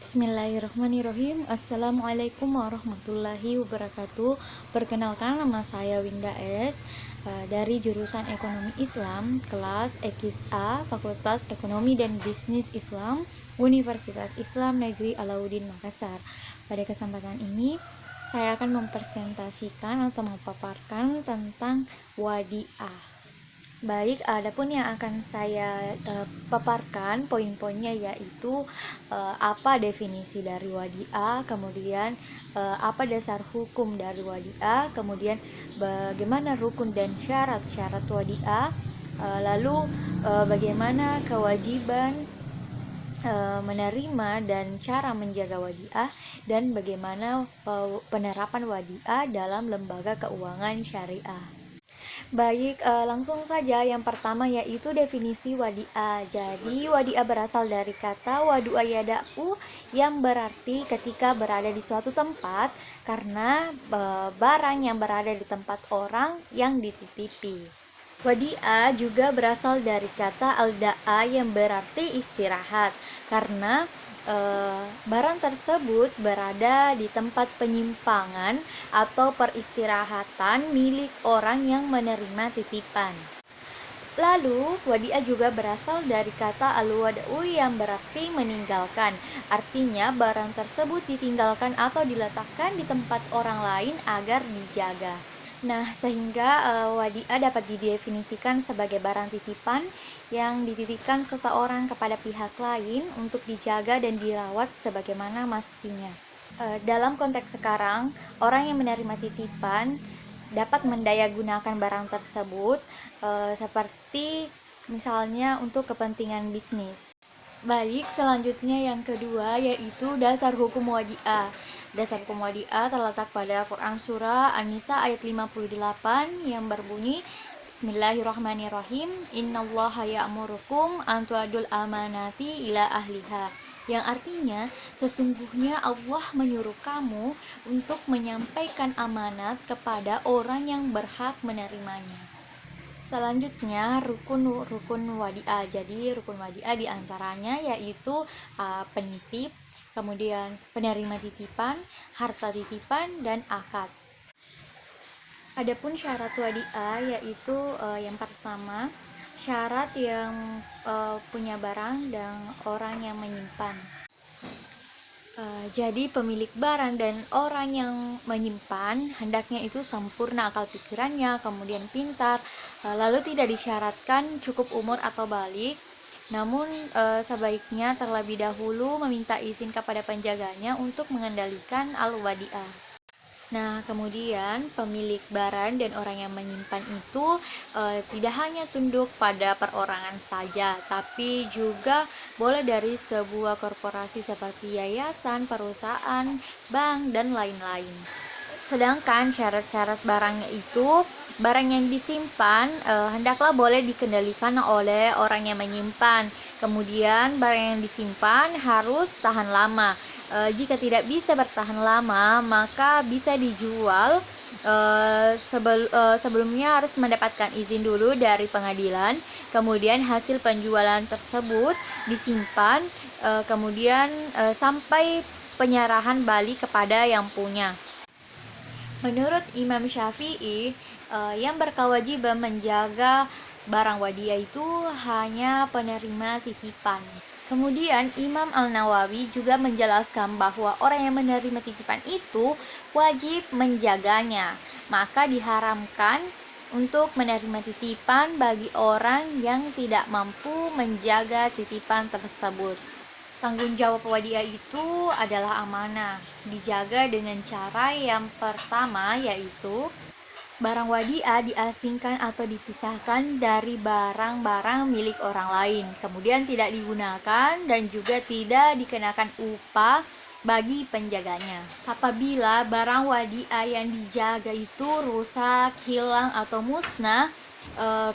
Bismillahirrahmanirrahim. Assalamualaikum warahmatullahi wabarakatuh. Perkenalkan, nama saya Winda S. Dari jurusan Ekonomi Islam, kelas EKIS-A, Fakultas Ekonomi dan Bisnis Islam, Universitas Islam Negeri Alauddin Makassar. Pada kesempatan ini, saya akan mempresentasikan atau memaparkan tentang wadiah. Baik, adapun yang akan saya paparkan poin-poinnya yaitu apa definisi dari wadiah, kemudian apa dasar hukum dari wadiah, kemudian bagaimana rukun dan syarat-syarat wadiah, lalu bagaimana kewajiban menerima dan cara menjaga wadiah, dan bagaimana penerapan wadiah dalam lembaga keuangan syariah. Baik, langsung saja. Yang pertama yaitu definisi wadiah. Jadi, wadiah berasal dari kata wadu'a yada'u yang berarti ketika berada di suatu tempat karena barang yang berada di tempat orang yang dititipi. Wadiah juga berasal dari kata al-da'a yang berarti istirahat karena barang tersebut berada di tempat penyimpangan atau peristirahatan milik orang yang menerima titipan. Lalu, wadiah juga berasal dari kata al-wad'u yang berarti meninggalkan. Artinya, barang tersebut ditinggalkan atau diletakkan di tempat orang lain agar dijaga. Nah, sehingga wadiah dapat didefinisikan sebagai barang titipan yang dititipkan seseorang kepada pihak lain untuk dijaga dan dirawat sebagaimana mestinya. Dalam konteks sekarang, orang yang menerima titipan dapat mendayagunakan barang tersebut seperti misalnya untuk kepentingan bisnis. Baik, selanjutnya yang kedua yaitu dasar hukum wadiah. Dasar hukum wadiah terletak pada Quran Surah An-Nisa ayat 58 yang berbunyi Bismillahirrahmanirrahim. Innallaha ya'murukum an tu'adul amanati ila ahliha. Yang artinya, sesungguhnya Allah menyuruh kamu untuk menyampaikan amanat kepada orang yang berhak menerimanya. Selanjutnya rukun wadiah. Jadi rukun wadiah diantaranya yaitu penitip, kemudian penerima titipan, harta titipan, dan akad. Adapun syarat wadiah yaitu yang pertama, syarat yang punya barang dan orang yang menyimpan. Jadi pemilik barang dan orang yang menyimpan hendaknya itu sempurna akal pikirannya, kemudian pintar, lalu tidak disyaratkan cukup umur atau balik. Namun sebaiknya terlebih dahulu meminta izin kepada penjaganya untuk mengendalikan al-wadiah. Nah, kemudian pemilik barang dan orang yang menyimpan itu tidak hanya tunduk pada perorangan saja, tapi juga boleh dari sebuah korporasi seperti yayasan, perusahaan, bank, dan lain-lain. Sedangkan syarat-syarat barangnya itu, barang yang disimpan hendaklah boleh dikendalikan oleh orang yang menyimpan. Kemudian barang yang disimpan harus tahan lama. Jika tidak bisa bertahan lama, maka bisa dijual. Sebelumnya harus mendapatkan izin dulu dari pengadilan. Kemudian hasil penjualan tersebut disimpan, kemudian sampai penyerahan balik kepada yang punya. Menurut Imam Syafi'i, yang berkewajiban menjaga barang wadiah itu hanya penerima titipan. Kemudian Imam Al-Nawawi juga menjelaskan bahwa orang yang menerima titipan itu wajib menjaganya. Maka diharamkan untuk menerima titipan bagi orang yang tidak mampu menjaga titipan tersebut. Tanggung jawab wadiah itu adalah amanah, dijaga dengan cara yang pertama yaitu barang wadiah diasingkan atau dipisahkan dari barang-barang milik orang lain, kemudian tidak digunakan dan juga tidak dikenakan upah bagi penjaganya. Apabila barang wadiah yang dijaga itu rusak, hilang, atau musnah,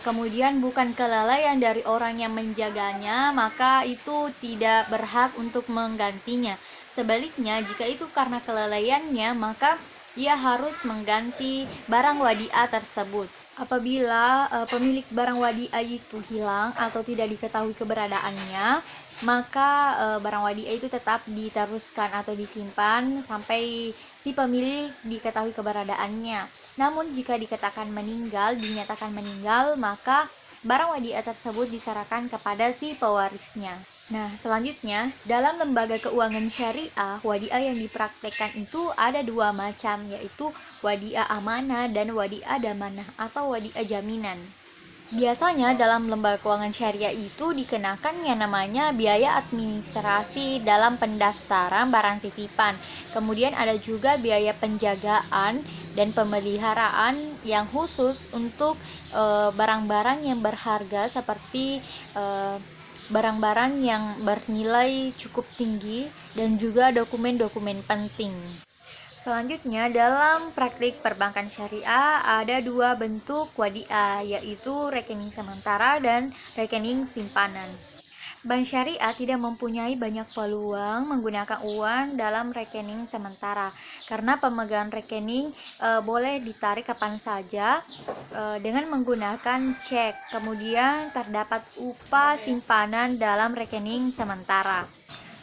kemudian bukan kelalaian dari orang yang menjaganya, maka itu tidak berhak untuk menggantinya. Sebaliknya, jika itu karena kelalaiannya, maka ia harus mengganti barang wadiah tersebut. Apabila pemilik barang wadiah itu hilang atau tidak diketahui keberadaannya, maka barang wadiah itu tetap diteruskan atau disimpan sampai si pemilik diketahui keberadaannya. Namun jika dinyatakan meninggal, maka barang wadiah tersebut diserahkan kepada si pewarisnya. Nah, selanjutnya, dalam lembaga keuangan syariah, wadiah yang dipraktekkan itu ada dua macam, yaitu wadiah amanah dan wadiah damanah atau wadiah jaminan. Biasanya dalam lembaga keuangan syariah itu dikenakan yang namanya biaya administrasi dalam pendaftaran barang titipan. Kemudian ada juga biaya penjagaan dan pemeliharaan yang khusus untuk barang-barang yang berharga seperti barang-barang yang bernilai cukup tinggi dan juga dokumen-dokumen penting. Selanjutnya, dalam praktik perbankan syariah ada dua bentuk wadiah, yaitu rekening sementara dan rekening simpanan. Bank syariah tidak mempunyai banyak peluang menggunakan uang dalam rekening sementara, karena pemegang rekening boleh ditarik kapan saja dengan menggunakan cek. Kemudian terdapat upah simpanan dalam rekening sementara.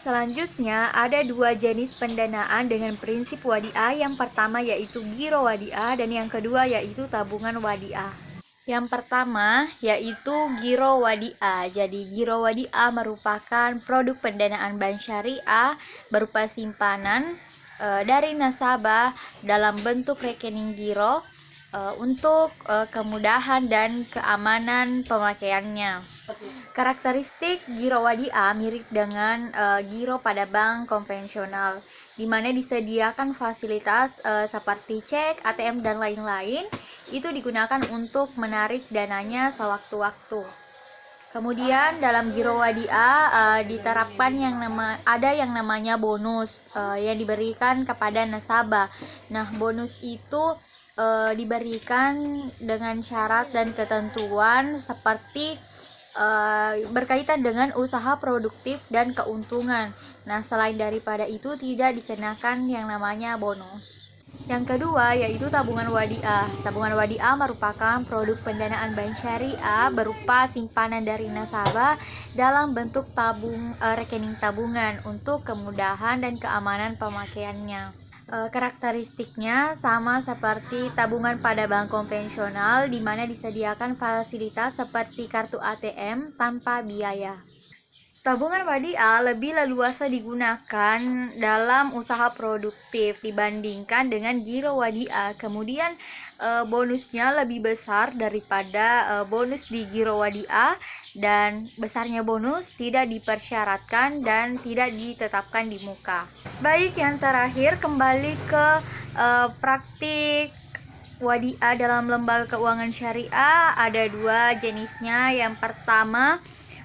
Selanjutnya, ada dua jenis pendanaan dengan prinsip wadiah. Yang pertama yaitu giro wadiah dan yang kedua yaitu tabungan wadiah. Yang pertama yaitu giro wadiah. Jadi giro wadiah merupakan produk pendanaan bank syariah berupa simpanan dari nasabah dalam bentuk rekening giro untuk kemudahan dan keamanan pemakaiannya. Karakteristik giro wadiah mirip dengan giro pada bank konvensional, di mana disediakan fasilitas seperti cek, ATM, dan lain-lain. Itu digunakan untuk menarik dananya sewaktu-waktu. Kemudian dalam giro wadiah diterapkan ada yang namanya bonus yang diberikan kepada nasabah. Nah, bonus itu diberikan dengan syarat dan ketentuan seperti berkaitan dengan usaha produktif dan keuntungan. Nah, selain daripada itu tidak dikenakan yang namanya bonus. Yang kedua yaitu tabungan wadiah. Tabungan wadiah merupakan produk pendanaan bank syariah berupa simpanan dari nasabah dalam bentuk rekening tabungan untuk kemudahan dan keamanan pemakaiannya. Karakteristiknya sama seperti tabungan pada bank konvensional, di mana disediakan fasilitas seperti kartu ATM tanpa biaya. Tabungan wadiah lebih leluasa digunakan dalam usaha produktif dibandingkan dengan giro wadiah. Kemudian bonusnya lebih besar daripada bonus di giro wadiah, dan besarnya bonus tidak dipersyaratkan dan tidak ditetapkan di muka. Baik, yang terakhir kembali ke praktik wadiah dalam lembaga keuangan syariah. Ada dua jenisnya. Yang pertama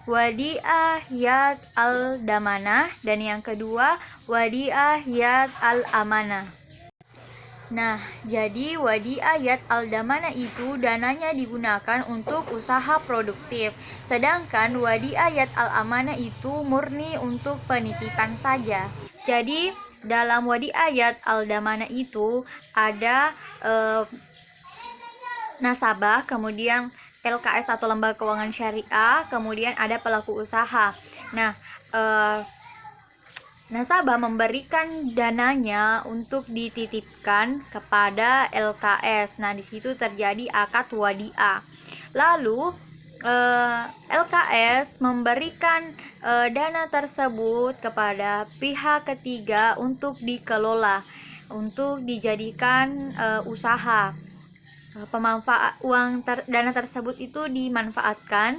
wadiah yad al-damanah dan yang kedua wadiah yad al-amanah. Nah, jadi wadiah yad al-damanah itu dananya digunakan untuk usaha produktif, sedangkan wadiah yad al-amanah itu murni untuk penitipan saja. Jadi dalam wadiah yad al-damanah itu ada nasabah, kemudian LKS atau lembaga keuangan syariah, kemudian ada pelaku usaha. Nah, nasabah memberikan dananya untuk dititipkan kepada LKS. Nah, di situ terjadi akad wadiah. Lalu LKS memberikan dana tersebut kepada pihak ketiga untuk dikelola, untuk dijadikan usaha. Dana tersebut itu dimanfaatkan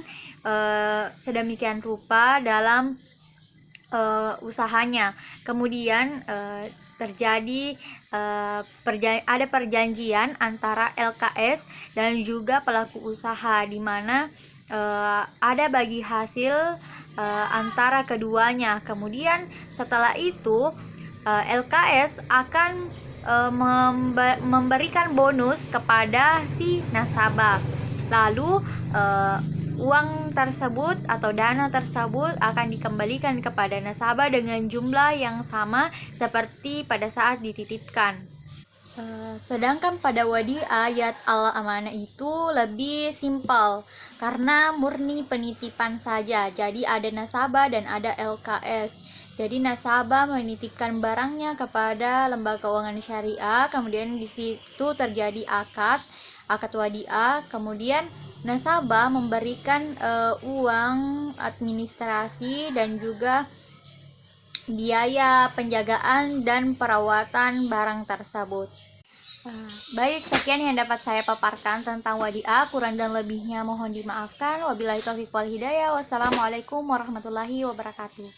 sedemikian rupa dalam usahanya. Kemudian terjadi ada perjanjian antara LKS dan juga pelaku usaha, di mana ada bagi hasil antara keduanya. Kemudian setelah itu LKS akan memberikan bonus kepada si nasabah. Lalu uang tersebut atau dana tersebut akan dikembalikan kepada nasabah dengan jumlah yang sama seperti pada saat dititipkan. Sedangkan pada wadiah ayat al-amanah itu lebih simpel karena murni penitipan saja. Jadi ada nasabah dan ada LKS. Jadi nasabah menitipkan barangnya kepada lembaga keuangan syariah, kemudian di situ terjadi akad wadiah, kemudian nasabah memberikan uang administrasi dan juga biaya penjagaan dan perawatan barang tersebut. Baik, sekian yang dapat saya paparkan tentang wadiah. Kurang dan lebihnya mohon dimaafkan. Wabillahi taufiq wal hidayah. Wassalamualaikum warahmatullahi wabarakatuh.